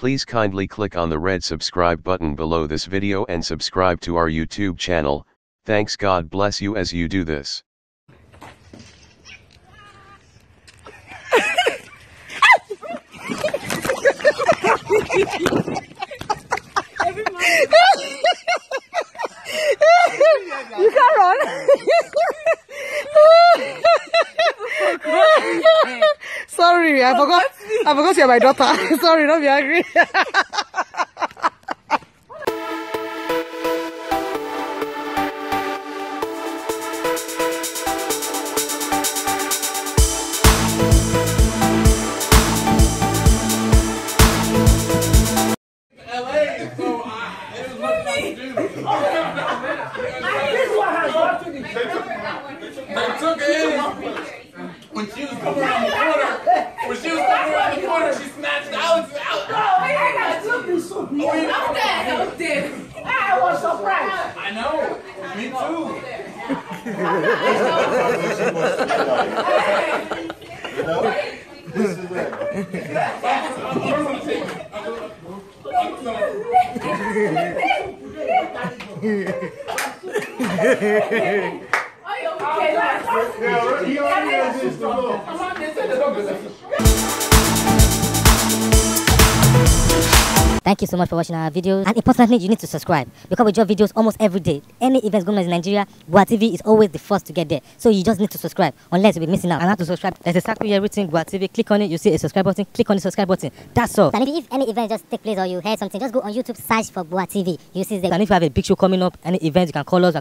Please kindly click on the red subscribe button below this video and subscribe to our YouTube channel. Thanks, God bless you as you do this. You can't run. Sorry, I forgot you're my daughter. Sorry, don't be angry. When she was coming around the corner, she snatched Alex out. I was surprised. I know. Me too. You know? This is it. Thank you so much for watching our videos, and importantly, you need to subscribe because we drop videos almost every day. Any events going on in Nigeria, Gua TV is always the first to get there, so you just need to subscribe unless you'll be missing out. And how to subscribe? There's a circle here written Gua TV. Click on it, you see a subscribe button. Click on the subscribe button. That's all. And if any event just take place or you heard something, just go on YouTube, search for Gua TV. You see the. And if you have a big show coming up, any event, you can call us.